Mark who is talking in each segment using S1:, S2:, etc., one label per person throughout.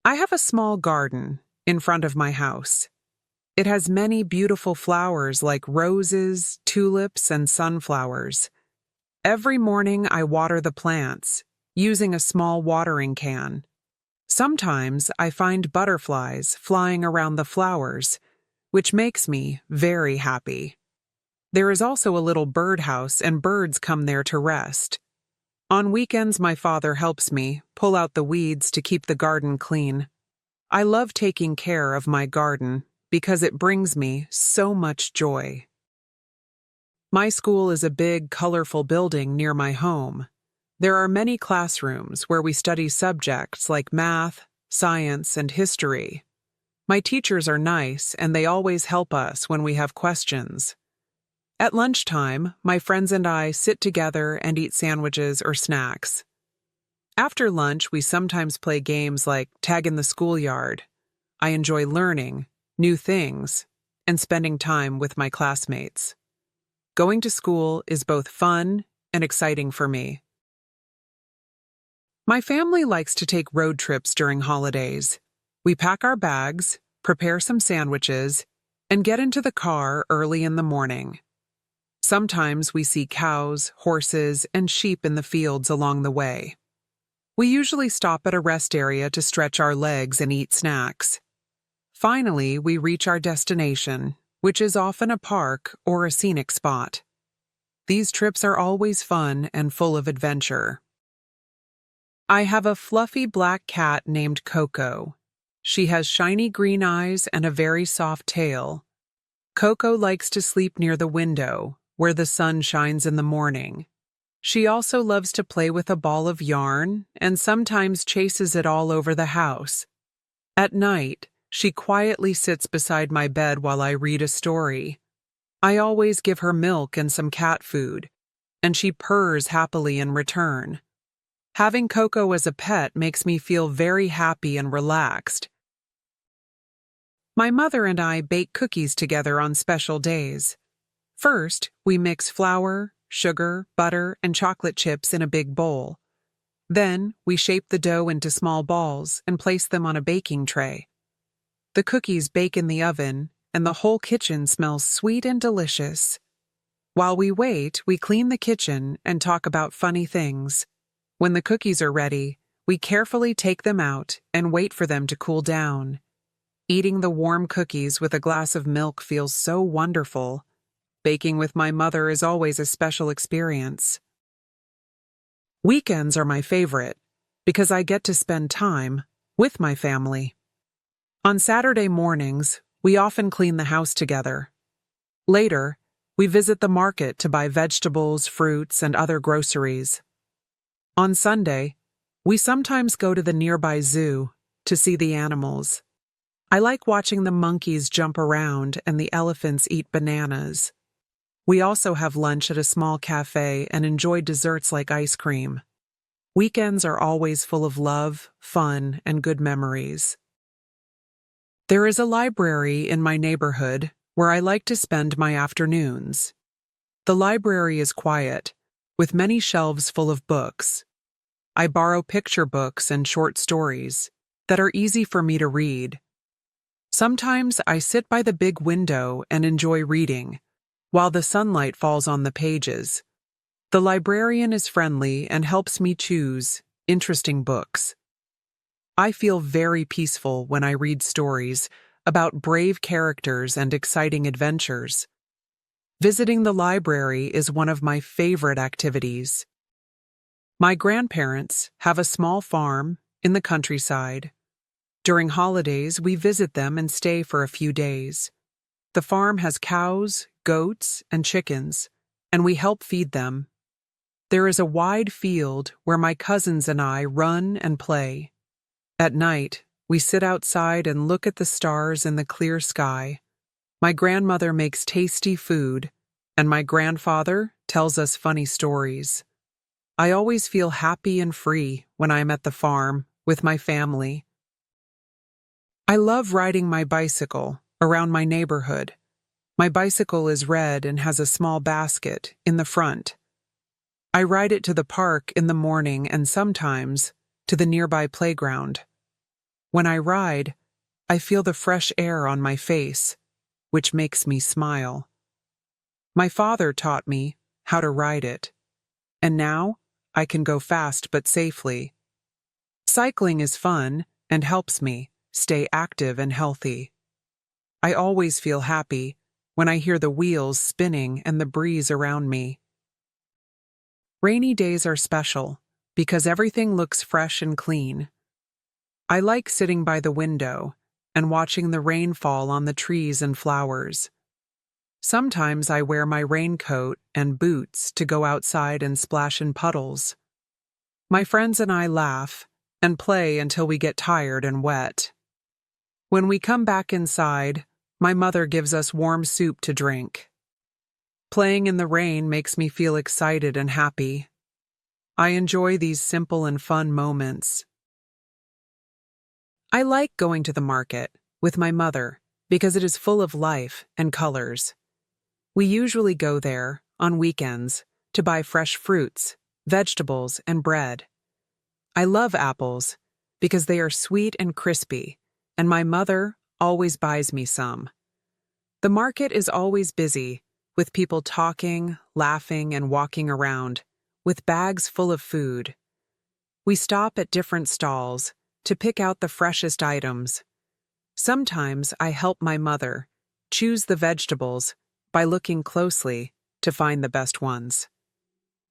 S1: I have a small garden in front of my house. It has many beautiful flowers like roses, tulips, and sunflowers. Every morning I water the plants using a small watering can. Sometimes I find butterflies flying around the flowers, which makes me very happy. There is also a little birdhouse and birds come there to rest. On weekends, my father helps me pull out the weeds to keep the garden clean. I love taking care of my garden because it brings me so much joy. My school is a big, colorful building near my home. There are many classrooms where we study subjects like math, science, and history. My teachers are nice and they always help us when we have questions. At lunchtime, my friends and I sit together and eat sandwiches or snacks. After lunch, we sometimes play games like tag in the schoolyard. I enjoy learning new things and spending time with my classmates. Going to school is both fun and exciting for me. My family likes to take road trips during holidays. We pack our bags, prepare some sandwiches, and get into the car early in the morning. Sometimes we see cows, horses, and sheep in the fields along the way. We usually stop at a rest area to stretch our legs and eat snacks. Finally, we reach our destination, which is often a park or a scenic spot. These trips are always fun and full of adventure. I have a fluffy black cat named Coco. She has shiny green eyes and a very soft tail. Coco likes to sleep near the window, where the sun shines in the morning. She also loves to play with a ball of yarn and sometimes chases it all over the house. At night, she quietly sits beside my bed while I read a story. I always give her milk and some cat food, and she purrs happily in return. Having Coco as a pet makes me feel very happy and relaxed. My mother and I bake cookies together on special days. First, we mix flour, sugar, butter, and chocolate chips in a big bowl. Then, we shape the dough into small balls and place them on a baking tray. The cookies bake in the oven, and the whole kitchen smells sweet and delicious. While we wait, we clean the kitchen and talk about funny things. When the cookies are ready, we carefully take them out and wait for them to cool down. Eating the warm cookies with a glass of milk feels so wonderful. Baking with my mother is always a special experience. Weekends are my favorite because I get to spend time with my family. On Saturday mornings, we often clean the house together. Later, we visit the market to buy vegetables, fruits, and other groceries. On Sunday, we sometimes go to the nearby zoo to see the animals. I like watching the monkeys jump around and the elephants eat bananas. We also have lunch at a small cafe and enjoy desserts like ice cream. Weekends are always full of love, fun, and good memories. There is a library in my neighborhood where I like to spend my afternoons. The library is quiet, with many shelves full of books. I borrow picture books and short stories that are easy for me to read. Sometimes I sit by the big window and enjoy reading, while the sunlight falls on the pages. The librarian is friendly and helps me choose interesting books. I feel very peaceful when I read stories about brave characters and exciting adventures. Visiting the library is one of my favorite activities. My grandparents have a small farm in the countryside. During holidays, we visit them and stay for a few days. The farm has cows, goats, and chickens, and we help feed them. There is a wide field where my cousins and I run and play. At night, we sit outside and look at the stars in the clear sky. My grandmother makes tasty food, and my grandfather tells us funny stories. I always feel happy and free when I am at the farm with my family. I love riding my bicycle around my neighborhood. My bicycle is red and has a small basket in the front. I ride it to the park in the morning and sometimes to the nearby playground. When I ride, I feel the fresh air on my face, which makes me smile. My father taught me how to ride it, and now I can go fast but safely. Cycling is fun and helps me stay active and healthy. I always feel happy when I hear the wheels spinning and the breeze around me. Rainy days are special because everything looks fresh and clean. I like sitting by the window and watching the rain fall on the trees and flowers. Sometimes I wear my raincoat and boots to go outside and splash in puddles. My friends and I laugh and play until we get tired and wet. When we come back inside, my mother gives us warm soup to drink. Playing in the rain makes me feel excited and happy. I enjoy these simple and fun moments. I like going to the market with my mother because it is full of life and colors. We usually go there on weekends to buy fresh fruits, vegetables, and bread. I love apples because they are sweet and crispy, and my mother always buys me some. The market is always busy, with people talking, laughing, and walking around, with bags full of food. We stop at different stalls to pick out the freshest items. Sometimes I help my mother choose the vegetables by looking closely to find the best ones.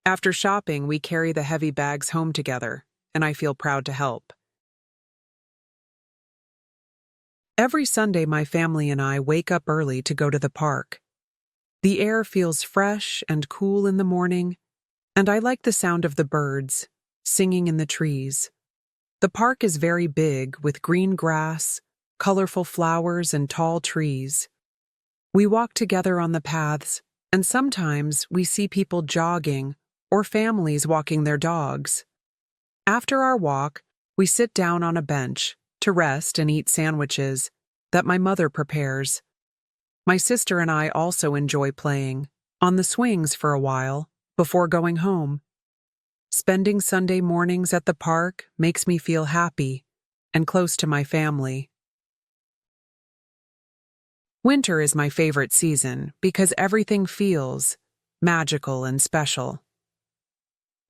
S1: After shopping, we carry the heavy bags home together, and I feel proud to help. Every Sunday, my family and I wake up early to go to the park. The air feels fresh and cool in the morning, and I like the sound of the birds singing in the trees. The park is very big with green grass, colorful flowers, and tall trees. We walk together on the paths, and sometimes we see people jogging or families walking their dogs. After our walk, we sit down on a bench to rest and eat sandwiches that my mother prepares. My sister and I also enjoy playing on the swings for a while before going home. Spending Sunday mornings at the park makes me feel happy and close to my family. Winter is my favorite season because everything feels magical and special.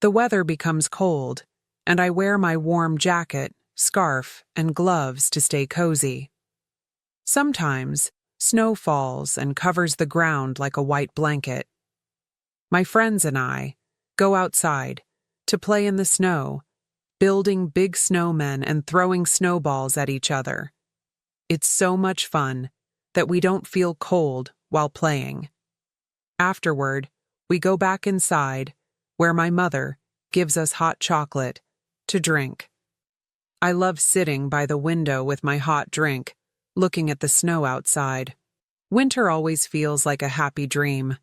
S1: The weather becomes cold, and I wear my warm jacket, scarf, and gloves to stay cozy. Sometimes, snow falls and covers the ground like a white blanket. My friends and I go outside to play in the snow, building big snowmen and throwing snowballs at each other. It's so much fun that we don't feel cold while playing. Afterward, we go back inside, where my mother gives us hot chocolate to drink. I love sitting by the window with my hot drink, looking at the snow outside. Winter always feels like a happy dream.